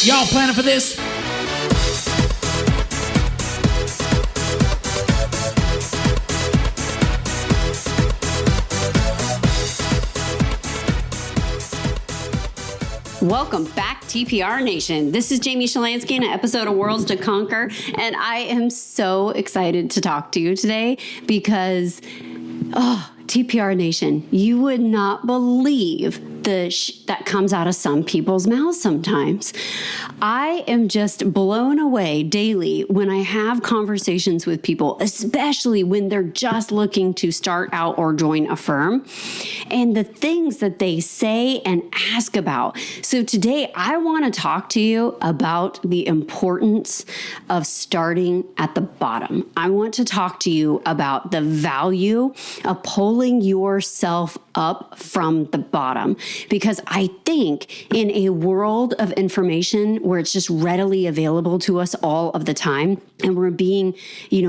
Y'all planning for this? Welcome back, TPR Nation. This is Jamie Shalansky in an episode of Worlds to Conquer, and I am so excited to talk to you today because, TPR Nation, you would not believe that comes out of some people's mouths sometimes. I am just blown away daily when I have conversations with people, especially when they're just looking to start out or join a firm, and the things that they say and ask about. So today I want to talk to you about the importance of starting at the bottom. I want to talk to you about the value of pulling yourself up from the bottom, because I think in a world of information where it's just readily available to us all of the time, and we're being,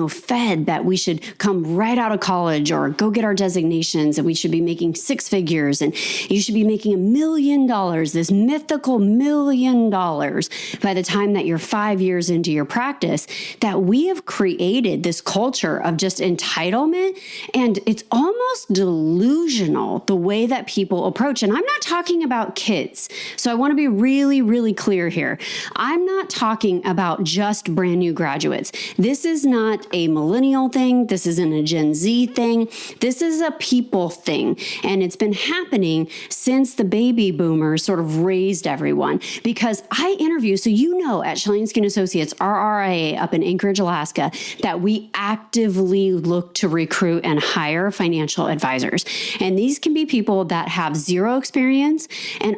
fed that we should come right out of college or go get our designations, and we should be making six figures, and you should be making $1 million, this mythical $1 million by the time that you're 5 years into your practice, that we have created this culture of just entitlement, and it's almost delusional the way that people approach. And I'm not talking about kids. So I want to be really, really clear here. I'm not talking about just brand new graduates. This is not a millennial thing. This isn't a Gen Z thing. This is a people thing. And it's been happening since the baby boomers sort of raised everyone. Because I interview, so at Shalansky & Associates, our RIA up in Anchorage, Alaska, that we actively look to recruit and hire financial advisors. And these can be people that have zero experience, and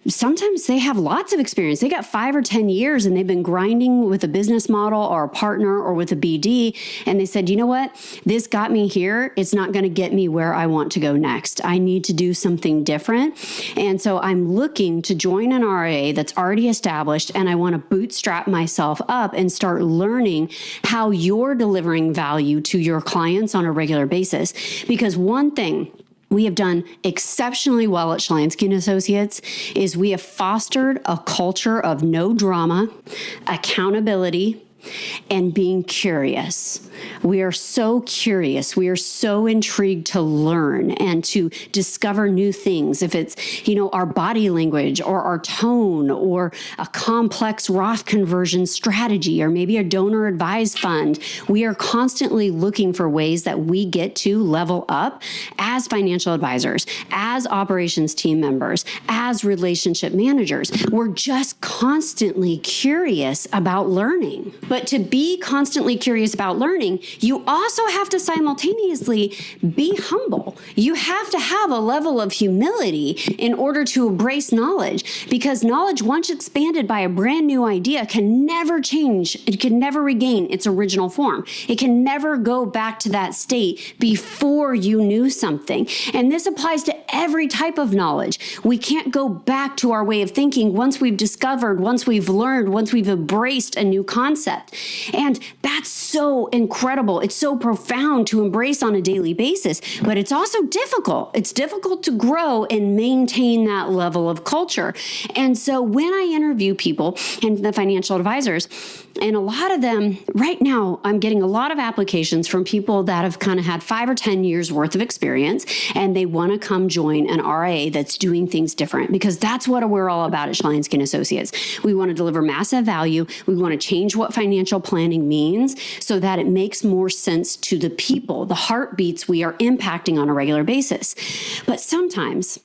sometimes they have lots of experience. They got 5 or 10 years and they've been grinding with a business model or a partner or with a BD. And they said, you know what? This got me here. It's not going to get me where I want to go next. I need to do something different. And so I'm looking to join an RIA that's already established, and I want to bootstrap myself up and start learning how you're delivering value to your clients on a regular basis. Because one thing we have done exceptionally well at Shalansky & Associates is we have fostered a culture of no drama, accountability, and being curious. We are so curious. We are so intrigued to learn and to discover new things. If it's, our body language or our tone or a complex Roth conversion strategy or maybe a donor advised fund, we are constantly looking for ways that we get to level up as financial advisors, as operations team members, as relationship managers. We're just constantly curious about learning. But to be constantly curious about learning, you also have to simultaneously be humble. You have to have a level of humility in order to embrace knowledge, because knowledge, once expanded by a brand new idea, can never change. It can never regain its original form. It can never go back to that state before you knew something. And this applies to every type of knowledge. We can't go back to our way of thinking once we've discovered, once we've learned, once we've embraced a new concept. And that's so incredible. It's so profound to embrace on a daily basis, but it's also difficult. It's difficult to grow and maintain that level of culture. And so when I interview people and the financial advisors, and a lot of them, right now, I'm getting a lot of applications from people that have kind of had 5 or 10 years worth of experience, and they want to come join an RIA that's doing things different, because that's what we're all about at Shalansky & Associates. We want to deliver massive value. We want to change what financial planning means so that it makes more sense to the people, the heartbeats we are impacting on a regular basis. But sometimes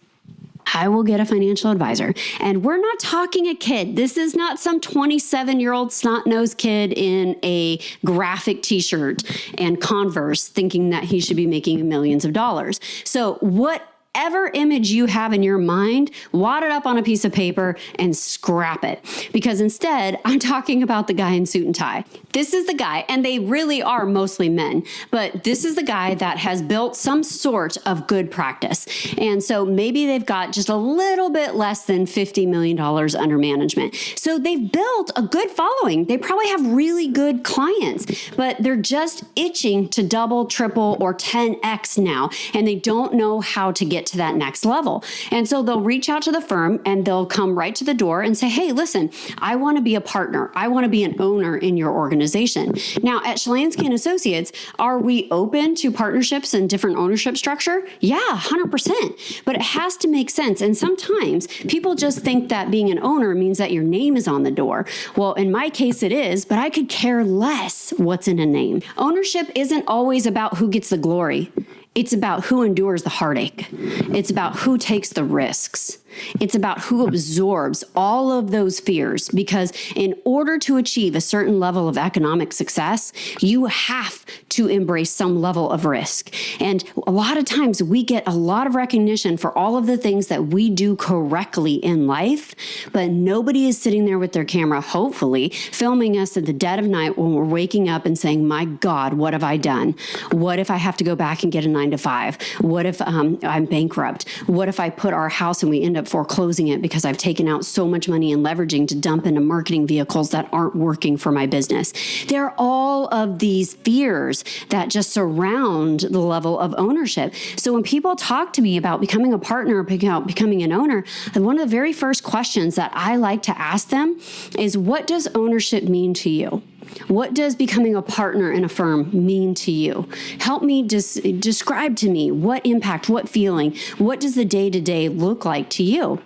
I will get a financial advisor, and we're not talking a kid. This is not some 27-year-old snot-nosed kid in a graphic t-shirt and Converse thinking that he should be making millions of dollars. So what whatever image you have in your mind, wad it up on a piece of paper and scrap it. Because instead, I'm talking about the guy in suit and tie. This is the guy, and they really are mostly men, but this is the guy that has built some sort of good practice. And so maybe they've got just a little bit less than $50 million under management. So they've built a good following. They probably have really good clients, but they're just itching to double, triple, or 10x now, and they don't know how to get to that next level. And so they'll reach out to the firm and they'll come right to the door and say, hey, listen, I want to be a partner. I want to be an owner in your organization. Now, at Shalansky and Associates, are we open to partnerships and different ownership structure? Yeah, 100%. But it has to make sense. And sometimes people just think that being an owner means that your name is on the door. Well, in my case, it is, but I could care less what's in a name. Ownership isn't always about who gets the glory. It's about who endures the heartache. It's about who takes the risks. It's about who absorbs all of those fears, because in order to achieve a certain level of economic success, you have to embrace some level of risk. And a lot of times we get a lot of recognition for all of the things that we do correctly in life, but nobody is sitting there with their camera, hopefully, filming us at the dead of night when we're waking up and saying, my God, what have I done? What if I have to go back and get a 9-to-5? What if I'm bankrupt? What if I put our house and we end up foreclosing it because I've taken out so much money and leveraging to dump into marketing vehicles that aren't working for my business? There are all of these fears that just surround the level of ownership. So when people talk to me about becoming a partner, about becoming an owner, one of the very first questions that I like to ask them is, what does ownership mean to you? What does becoming a partner in a firm mean to you? Help me describe to me what impact, what feeling, what does the day-to-day look like to you?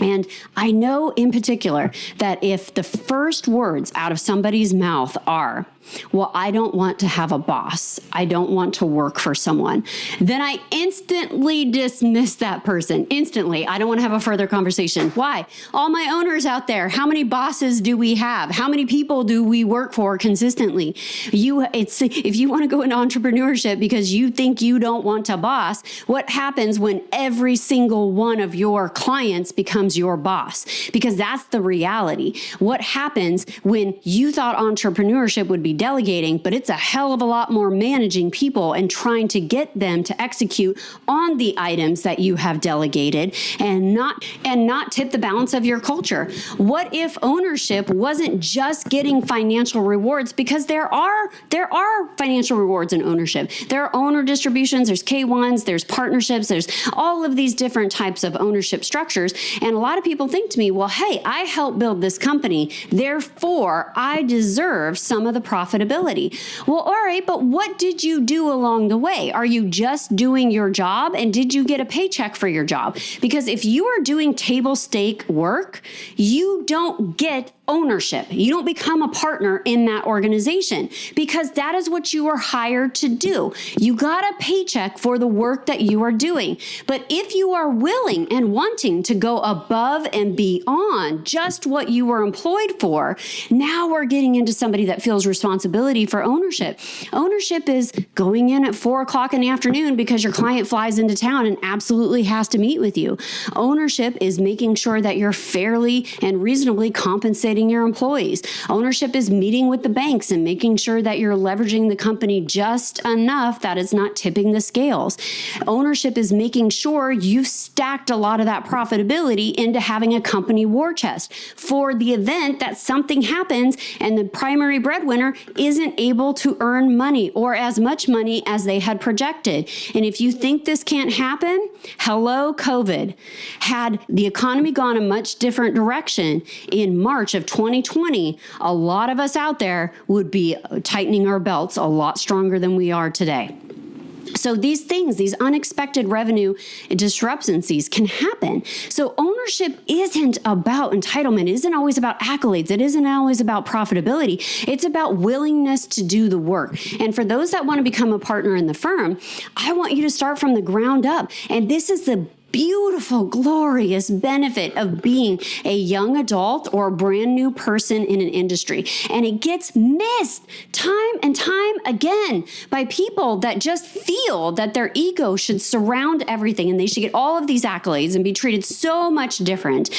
And I know in particular that if the first words out of somebody's mouth are, well, I don't want to have a boss, I don't want to work for someone, then I instantly dismiss that person. Instantly. I don't want to have a further conversation. Why? All my owners out there, how many bosses do we have? How many people do we work for consistently? If you want to go into entrepreneurship because you think you don't want a boss, what happens when every single one of your clients becomes your boss? Because that's the reality. What happens when you thought entrepreneurship would be delegating, but it's a hell of a lot more managing people and trying to get them to execute on the items that you have delegated and not tip the balance of your culture? What if ownership wasn't just getting financial rewards? Because there are financial rewards in ownership. There are owner distributions, there's K1s, there's partnerships, there's all of these different types of ownership structures. And a lot of people think to me, well, hey, I helped build this company, therefore I deserve some of the profitability. Well, all right, but what did you do along the way? Are you just doing your job, and did you get a paycheck for your job? Because if you are doing table stake work, you don't get ownership. You don't become a partner in that organization, because that is what you are hired to do. You got a paycheck for the work that you are doing. But if you are willing and wanting to go above and beyond just what you were employed for, now we're getting into somebody that feels responsibility for ownership. Ownership is going in at 4:00 in the afternoon because your client flies into town and absolutely has to meet with you. Ownership is making sure that you're fairly and reasonably compensated your employees. Ownership is meeting with the banks and making sure that you're leveraging the company just enough that it's not tipping the scales. Ownership is making sure you've stacked a lot of that profitability into having a company war chest for the event that something happens and the primary breadwinner isn't able to earn money or as much money as they had projected. And if you think this can't happen, hello, COVID. Had the economy gone a much different direction in March of 2020, a lot of us out there would be tightening our belts a lot stronger than we are today. So these things, these unexpected revenue disruptions can happen. So ownership isn't about entitlement. It isn't always about accolades. It isn't always about profitability. It's about willingness to do the work. And for those that want to become a partner in the firm, I want you to start from the ground up. And this is the beautiful, glorious benefit of being a young adult or a brand new person in an industry. And it gets missed time and time again by people that just feel that their ego should surround everything and they should get all of these accolades and be treated so much different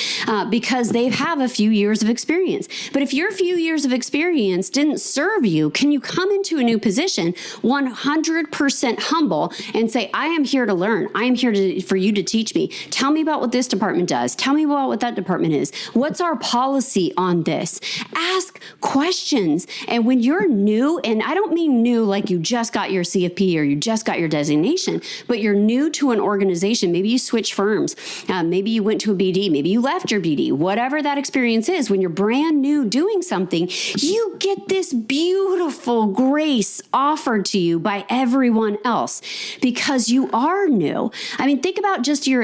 because they have a few years of experience. But if your few years of experience didn't serve you, can you come into a new position 100% humble and say, I am here to learn. I am here for you to teach me. Tell me about what this department does. Tell me about what that department is. What's our policy on this? Ask questions. And when you're new, and I don't mean new like you just got your CFP or you just got your designation, but you're new to an organization. Maybe you switch firms. Maybe you went to a BD. Maybe you left your BD. Whatever that experience is, when you're brand new doing something, you get this beautiful grace offered to you by everyone else because you are new. I mean, think about just your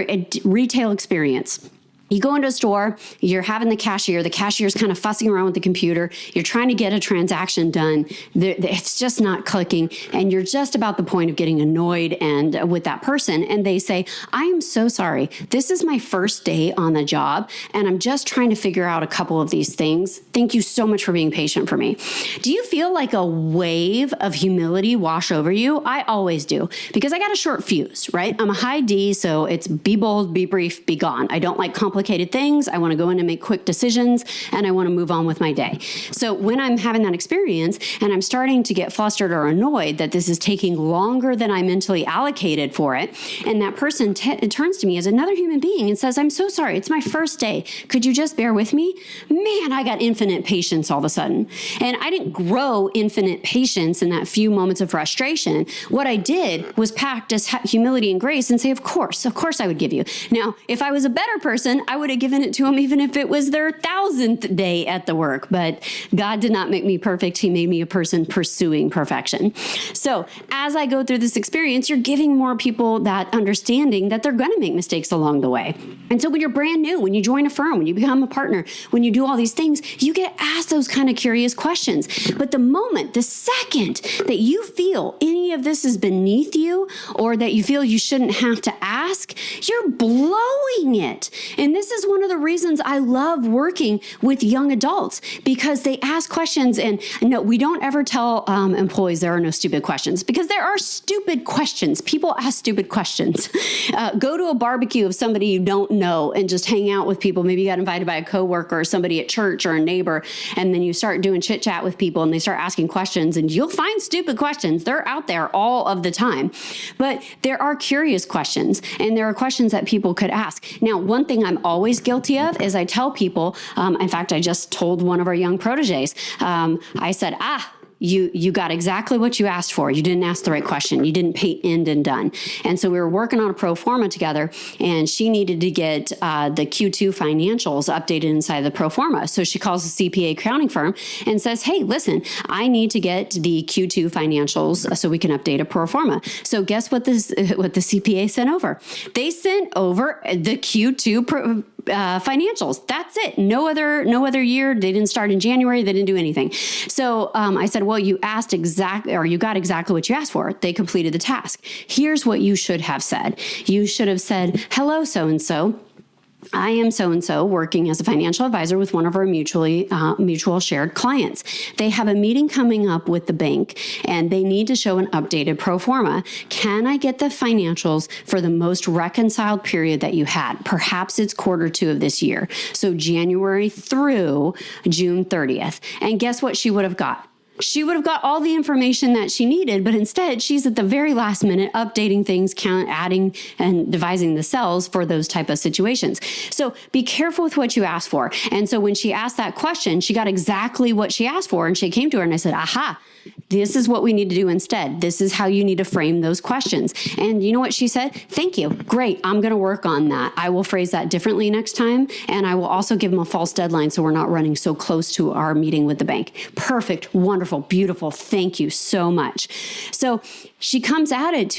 retail experience. You go into a store, you're having the cashier's kind of fussing around with the computer, you're trying to get a transaction done, it's just not clicking, and you're just about the point of getting annoyed and with that person, and they say, I am so sorry, this is my first day on the job, and I'm just trying to figure out a couple of these things. Thank you so much for being patient for me. Do you feel like a wave of humility wash over you? I always do, because I got a short fuse, right? I'm a high D, so it's be bold, be brief, be gone. I don't like complicated things. I want to go in and make quick decisions, and I want to move on with my day. So when I'm having that experience and I'm starting to get flustered or annoyed that this is taking longer than I mentally allocated for it, and that person turns to me as another human being and says, I'm so sorry, it's my first day. Could you just bear with me? Man, I got infinite patience all of a sudden. And I didn't grow infinite patience in that few moments of frustration. What I did was practice humility and grace and say, of course I would give you. Now, if I was a better person, I would have given it to them even if it was their 1,000th day at the work. But God did not make me perfect. He made me a person pursuing perfection. So as I go through this experience, you're giving more people that understanding that they're going to make mistakes along the way. And so when you're brand new, when you join a firm, when you become a partner, when you do all these things, you get asked those kind of curious questions. But the second that you feel any of this is beneath you or that you feel you shouldn't have to ask, you're blowing it. And this is one of the reasons I love working with young adults because they ask questions. And no, we don't ever tell employees there are no stupid questions because there are stupid questions. People ask stupid questions. Go to a barbecue of somebody you don't know and just hang out with people. Maybe you got invited by a coworker or somebody at church or a neighbor, and then you start doing chit chat with people and they start asking questions, and you'll find stupid questions. They're out there all of the time. But there are curious questions, and there are questions that people could ask. Now, one thing I'm always guilty of is I tell people, in fact, I just told one of our young proteges, I said, you got exactly what you asked for. You didn't ask the right question. You didn't pay end and done. And so we were working on a pro forma together, and she needed to get the Q2 financials updated inside the pro forma. So she calls the CPA accounting firm and says, hey, listen, I need to get the Q2 financials so we can update a pro forma. So guess what the CPA sent over? They sent over the Q2 financials. That's it. No other year. They didn't start in January. They didn't do anything. So I said, well, you got exactly what you asked for. They completed the task. Here's what you should have said. You should have said, hello, so-and-so. I am so-and-so working as a financial advisor with one of our mutual shared clients. They have a meeting coming up with the bank and they need to show an updated pro forma. Can I get the financials for the most reconciled period that you had? Perhaps it's Q2 of this year. So January through June 30th. And guess what she would have got? She would have got all the information that she needed, but instead she's at the very last minute updating things, adding and devising the cells for those type of situations. So be careful with what you ask for. And so when she asked that question, she got exactly what she asked for. And she came to her and I said, aha, this is what we need to do instead. This is how you need to frame those questions. And you know what she said? Thank you. Great. I'm going to work on that. I will phrase that differently next time. And I will also give them a false deadline so we're not running so close to our meeting with the bank. Perfect. Wonderful. wonderful, beautiful. Thank you so much. So she comes at it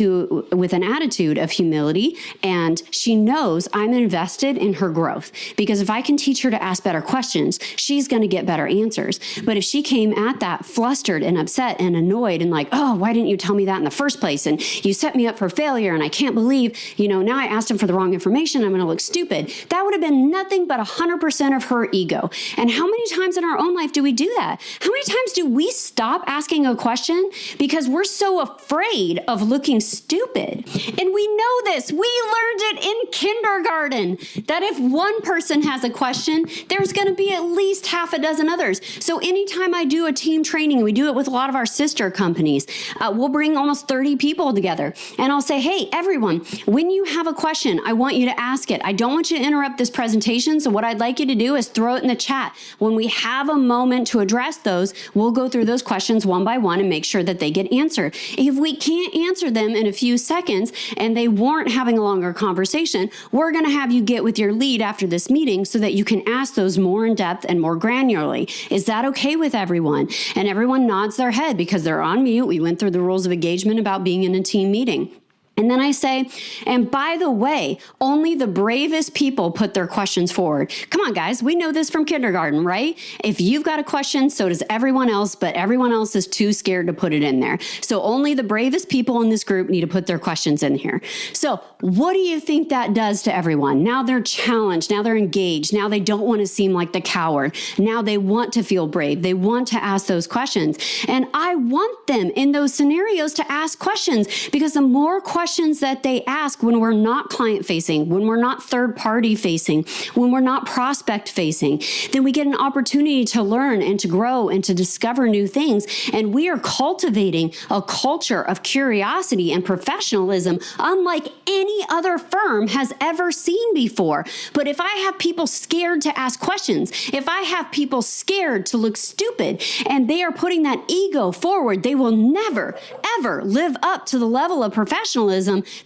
with an attitude of humility, and she knows I'm invested in her growth, because if I can teach her to ask better questions, she's going to get better answers. But if she came at that flustered and upset and annoyed and like, oh, why didn't you tell me that in the first place? And you set me up for failure, and I can't believe, now I asked him for the wrong information. I'm going to look stupid. That would have been nothing but 100% of her ego. And how many times in our own life do we do that? How many times do we stop asking a question because we're so afraid of looking stupid? And we know this. We learned it in kindergarten that if one person has a question, there's going to be at least half a dozen others. So anytime I do a team training, we do it with a lot of our sister companies, we'll bring almost 30 people together, and I'll say, hey, everyone, when you have a question, I want you to ask it. I don't want you to interrupt this presentation. So what I'd like you to do is throw it in the chat. When we have a moment to address those, we'll go through those questions one by one and make sure that they get answered. If we can't answer them in a few seconds and they warrant having a longer conversation, we're going to have you get with your lead after this meeting so that you can ask those more in depth and more granularly. Is that okay with everyone? And everyone nods their head because they're on mute. We went through the rules of engagement about being in a team meeting. And then I say, and by the way, only the bravest people put their questions forward. Come on, guys. We know this from kindergarten, right? If you've got a question, so does everyone else, but everyone else is too scared to put it in there. So only the bravest people in this group need to put their questions in here. So what do you think that does to everyone? Now they're challenged. Now they're engaged. Now they don't want to seem like the coward. Now they want to feel brave. They want to ask those questions. And I want them in those scenarios to ask questions, because the more questions that they ask when we're not client facing, when we're not third party facing, when we're not prospect facing, then we get an opportunity to learn and to grow and to discover new things. And we are cultivating a culture of curiosity and professionalism unlike any other firm has ever seen before. But if I have people scared to ask questions, if I have people scared to look stupid, and they are putting that ego forward, they will never, ever live up to the level of professionalism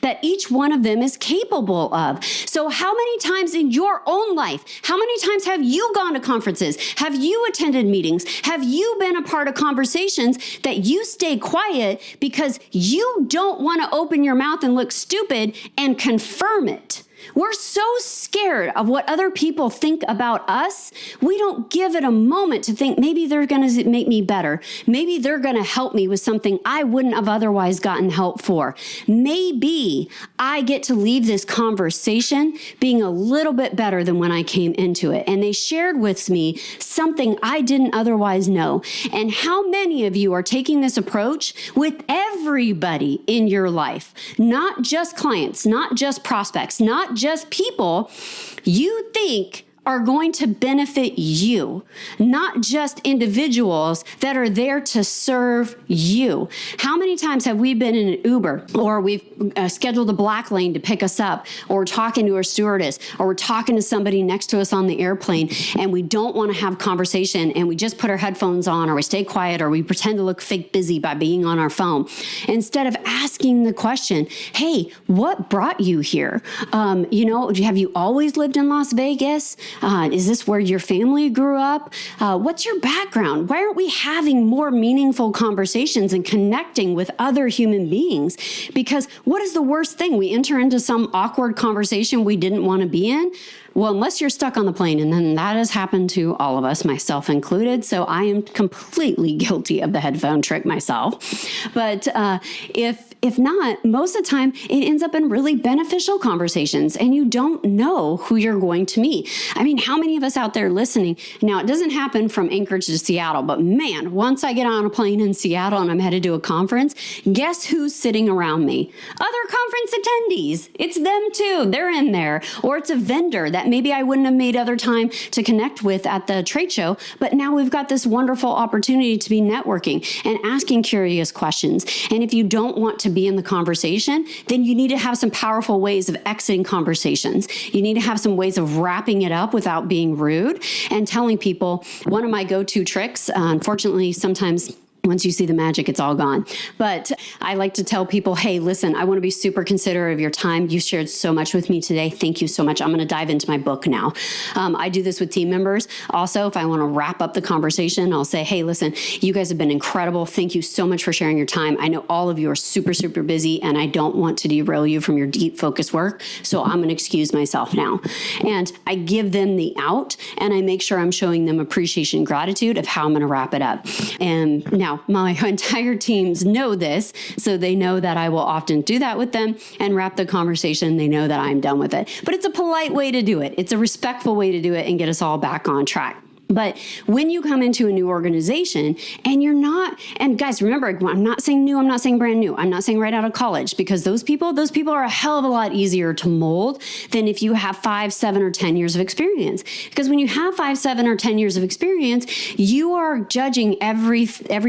that each one of them is capable of. So how many times in your own life, how many times have you gone to conferences? Have you attended meetings? Have you been a part of conversations that you stay quiet because you don't want to open your mouth and look stupid and confirm it? We're so scared of what other people think about us. We don't give it a moment to think maybe they're going to make me better. Maybe they're going to help me with something I wouldn't have otherwise gotten help for. Maybe I get to leave this conversation being a little bit better than when I came into it. And they shared with me something I didn't otherwise know. And how many of you are taking this approach with everybody in your life? Not just clients, not just prospects, not just people you think are going to benefit you, not just individuals that are there to serve you. How many times have we been in an Uber, or we've scheduled a black lane to pick us up, or we're talking to a stewardess, or we're talking to somebody next to us on the airplane, and we don't want to have conversation, and we just put our headphones on, or we stay quiet, or we pretend to look fake busy by being on our phone, instead of asking the question, hey, what brought you here? Have you always lived in Las Vegas? Is this where your family grew up? What's your background? Why aren't we having more meaningful conversations and connecting with other human beings? Because what is the worst thing? We enter into some awkward conversation we didn't want to be in. Well, unless you're stuck on the plane, and then that has happened to all of us, myself included. So I am completely guilty of the headphone trick myself. But if not, most of the time it ends up in really beneficial conversations, and you don't know who you're going to meet. I mean, how many of us out there listening? Now, it doesn't happen from Anchorage to Seattle, but man, once I get on a plane in Seattle and I'm headed to a conference, guess who's sitting around me? Other conference attendees. It's them too. They're in there. Or it's a vendor that maybe I wouldn't have made other time to connect with at the trade show, but now we've got this wonderful opportunity to be networking and asking curious questions. And if you don't want to be in the conversation, then you need to have some powerful ways of exiting conversations. You need to have some ways of wrapping it up without being rude and telling people. One of my go-to tricks, unfortunately, sometimes Once you see the magic, it's all gone. But I like to tell people, hey, listen, I want to be super considerate of your time. You shared so much with me today. Thank you so much. I'm going to dive into my book now. I do this with team members. Also, if I want to wrap up the conversation, I'll say, hey, listen, you guys have been incredible. Thank you so much for sharing your time. I know all of you are super, super busy, and I don't want to derail you from your deep focus work. So I'm going to excuse myself now. And I give them the out, and I make sure I'm showing them appreciation and gratitude of how I'm going to wrap it up. And now, my entire teams know this, so they know that I will often do that with them and wrap the conversation. They know that I'm done with it. But it's a polite way to do it. It's a respectful way to do it and get us all back on track. But when you come into a new organization and you're not, and guys, remember, I'm not saying new, I'm not saying brand new, I'm not saying right out of college, because those people are a hell of a lot easier to mold than if you have 5, 7, or 10 years of experience. Because when you have 5, 7, or 10 years of experience, you are judging every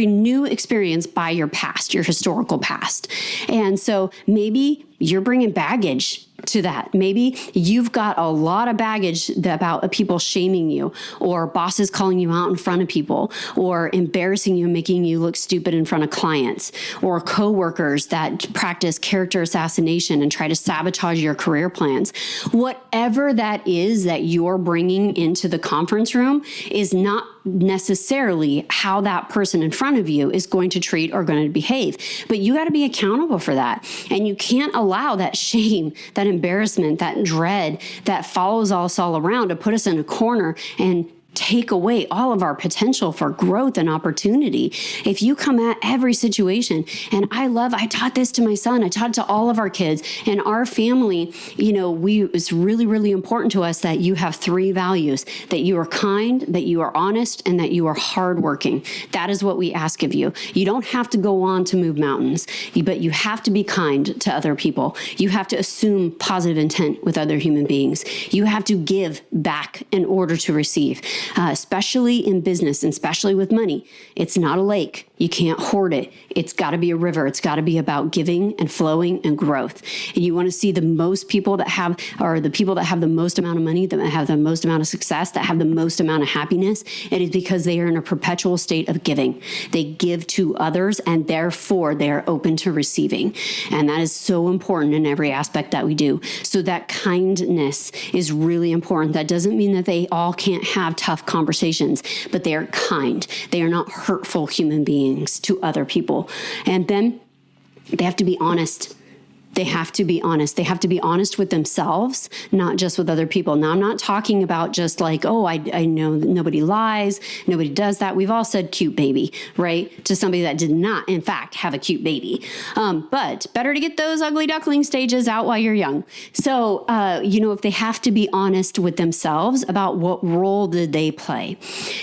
new experience by your past, your historical past. And so maybe you're bringing baggage to that. Maybe you've got a lot of baggage about people shaming you, or bosses calling you out in front of people, or embarrassing you and making you look stupid in front of clients, or coworkers that practice character assassination and try to sabotage your career plans. Whatever that is that you're bringing into the conference room is not necessarily how that person in front of you is going to treat or going to behave. But you got to be accountable for that. And you can't allow that shame, that embarrassment, that dread that follows us all around to put us in a corner and take away all of our potential for growth and opportunity. If you come at every situation, and I taught this to my son, I taught it to all of our kids and our family, it's really, really important to us that you have 3 values: that you are kind, that you are honest, and that you are hardworking. That is what we ask of you. You don't have to go on to move mountains, but you have to be kind to other people. You have to assume positive intent with other human beings. You have to give back in order to receive. Especially in business, and especially with money. It's not a lake. You can't hoard it. It's got to be a river. It's got to be about giving and flowing and growth. And you want to see the most people that have, or the people that have the most amount of money, that have the most amount of success, that have the most amount of happiness. It is because they are in a perpetual state of giving. They give to others, and therefore they are open to receiving. And that is so important in every aspect that we do. So that kindness is really important. That doesn't mean that they all can't have tough conversations, but they are kind. They are not hurtful human beings to other people. And then they have to be honest. They have to be honest. They have to be honest with themselves, not just with other people. Now, I'm not talking about just like, oh, I know that nobody lies, nobody does that. We've all said cute baby, right? To somebody that did not, in fact, have a cute baby. But better to get those ugly duckling stages out while you're young. So, if they have to be honest with themselves about what role did they play.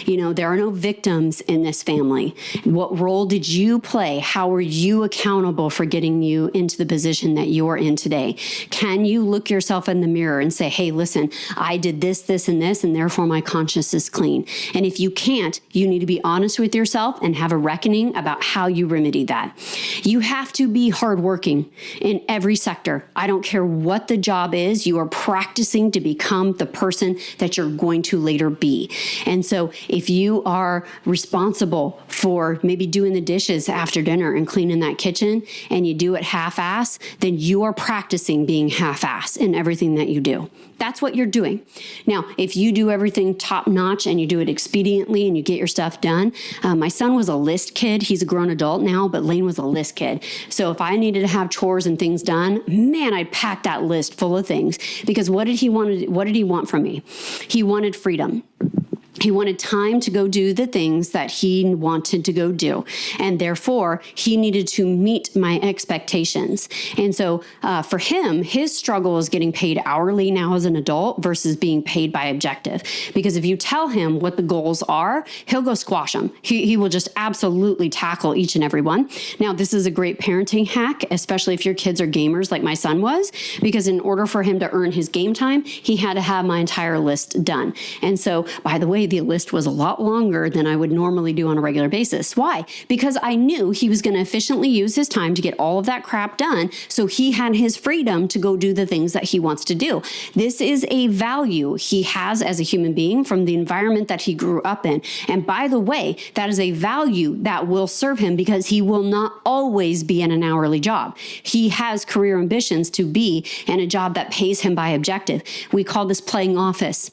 There are no victims in this family. What role did you play? How were you accountable for getting you into the position that you're in today? Can you look yourself in the mirror and say, hey, listen, I did this, this, and this, and therefore my conscience is clean? And if you can't, you need to be honest with yourself and have a reckoning about how you remedy that. You have to be hardworking in every sector. I don't care what the job is, you are practicing to become the person that you're going to later be. And so if you are responsible for maybe doing the dishes after dinner and cleaning that kitchen, and you do it half-ass, then you are practicing being half-ass in everything that you do. That's what you're doing. Now, if you do everything top-notch and you do it expediently and you get your stuff done, my son was a list kid. He's a grown adult now, but Lane was a list kid. So if I needed to have chores and things done, man, I'd pack that list full of things. Because what did he want from me? He wanted freedom. He wanted time to go do the things that he wanted to go do. And therefore, he needed to meet my expectations. And so for him, his struggle is getting paid hourly now as an adult versus being paid by objective. Because if you tell him what the goals are, he'll go squash them. He will just absolutely tackle each and every one. Now, this is a great parenting hack, especially if your kids are gamers like my son was, because in order for him to earn his game time, he had to have my entire list done. And so, by the way, the list was a lot longer than I would normally do on a regular basis. Why? Because I knew he was going to efficiently use his time to get all of that crap done, so he had his freedom to go do the things that he wants to do. This is a value he has as a human being from the environment that he grew up in. And by the way, that is a value that will serve him because he will not always be in an hourly job. He has career ambitions to be in a job that pays him by objective. We call this playing office.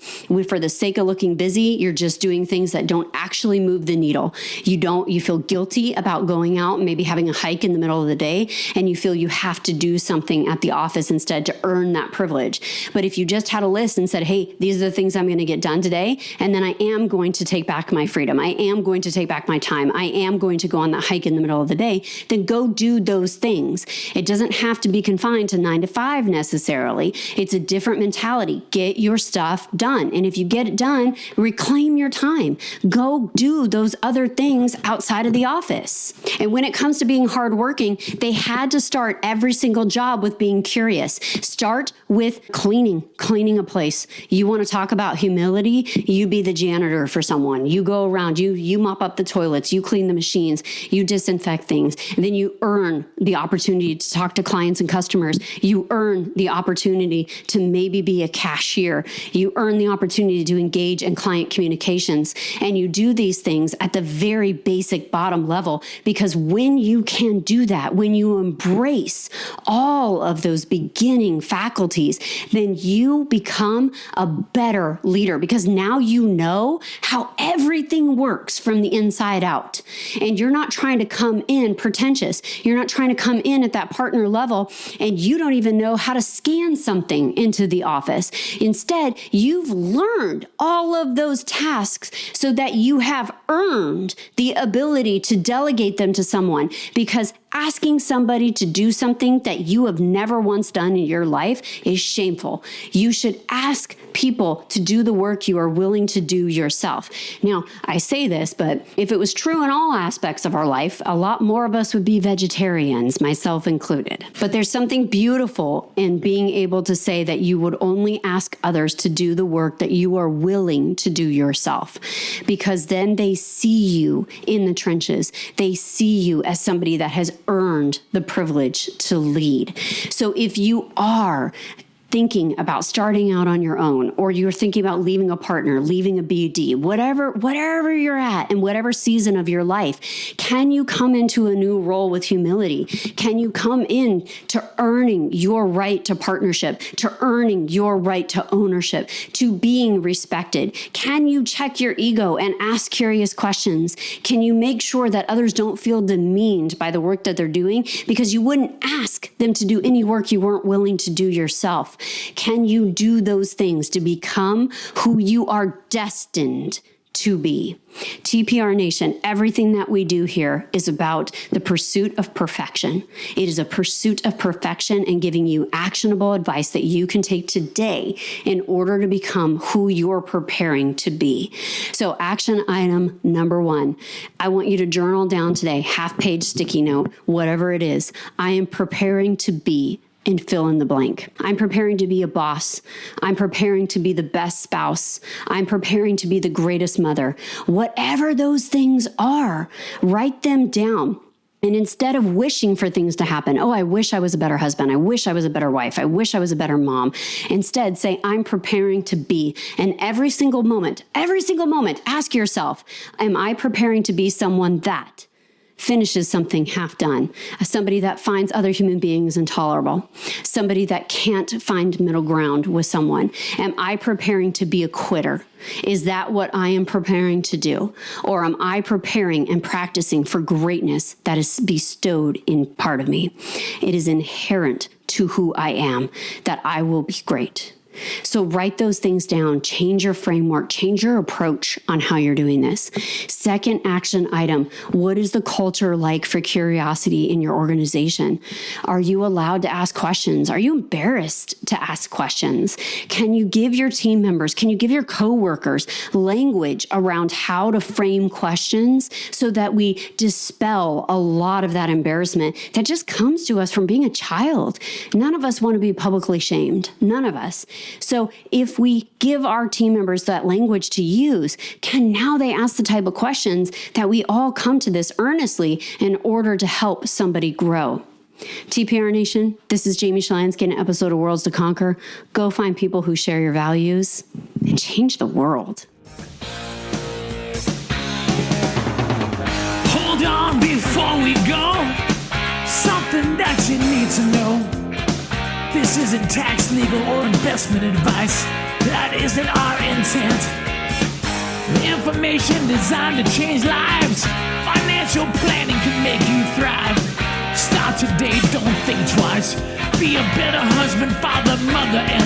For the sake of looking busy, you're just doing things that don't actually move the needle. You feel guilty about going out and maybe having a hike in the middle of the day, and you feel you have to do something at the office instead to earn that privilege. But if you just had a list and said, hey, these are the things I'm going to get done today, and then I am going to take back my freedom, I am going to take back my time, I am going to go on that hike in the middle of the day, then go do those things. It doesn't have to be confined to 9 to 5 necessarily. It's a different mentality. Get your stuff done. And if you get it done, reclaim your time. Go do those other things outside of the office. And when it comes to being hardworking, they had to start every single job with being curious. Start with cleaning a place. You want to talk about humility? You be the janitor for someone. You go around, you mop up the toilets, you clean the machines, you disinfect things. And then you earn the opportunity to talk to clients and customers. You earn the opportunity to maybe be a cashier. You earn the opportunity to engage in client communications. And you do these things at the very basic bottom level, because when you can do that, when you embrace all of those beginning faculties, then you become a better leader, because now you know how everything works from the inside out. And you're not trying to come in pretentious. You're not trying to come in at that partner level and you don't even know how to scan something into the office. Instead, you've learned all of those tasks so that you have earned the ability to delegate them to someone, because asking somebody to do something that you have never once done in your life is shameful. You should ask people to do the work you are willing to do yourself. Now, I say this, but if it was true in all aspects of our life, a lot more of us would be vegetarians, myself included. But there's something beautiful in being able to say that you would only ask others to do the work that you are willing to do yourself, because then they see you in the trenches. They see you as somebody that has earned the privilege to lead. So if you are thinking about starting out on your own, or you're thinking about leaving a partner, leaving a BD, whatever you're at in whatever season of your life, can you come into a new role with humility? Can you come in to earning your right to partnership, to earning your right to ownership, to being respected? Can you check your ego and ask curious questions? Can you make sure that others don't feel demeaned by the work that they're doing because you wouldn't ask them to do any work you weren't willing to do yourself? Can you do those things to become who you are destined to be? TPR Nation, everything that we do here is about the pursuit of perfection. It is a pursuit of perfection and giving you actionable advice that you can take today in order to become who you're preparing to be. So action item number 1, I want you to journal down today, half-page sticky note, whatever it is. I am preparing to be, and fill in the blank. I'm preparing to be a boss. I'm preparing to be the best spouse. I'm preparing to be the greatest mother. Whatever those things are, write them down. And instead of wishing for things to happen, oh, I wish I was a better husband. I wish I was a better wife. I wish I was a better mom. Instead, say, I'm preparing to be. And every single moment, ask yourself, am I preparing to be someone that finishes something half done, somebody that finds other human beings intolerable, somebody that can't find middle ground with someone? Am I preparing to be a quitter? Is that what I am preparing to do? Or am I preparing and practicing for greatness that is bestowed in part of me? It is inherent to who I am that I will be great. So write those things down, change your framework, change your approach on how you're doing this. Second action item, what is the culture like for curiosity in your organization? Are you allowed to ask questions? Are you embarrassed to ask questions? Can you give your team members, can you give your coworkers language around how to frame questions so that we dispel a lot of that embarrassment that just comes to us from being a child? None of us want to be publicly shamed. None of us. So if we give our team members that language to use, now they ask the type of questions that we all come to this earnestly in order to help somebody grow. TPR Nation, this is Jamie Shalansky in an episode of Worlds to Conquer. Go find people who share your values and change the world. Hold on before we go. Something that you need to know. This isn't tax, legal, or investment advice. That isn't our intent. Information designed to change lives. Financial planning can make you thrive. Start today, don't think twice. Be a better husband, father, mother, and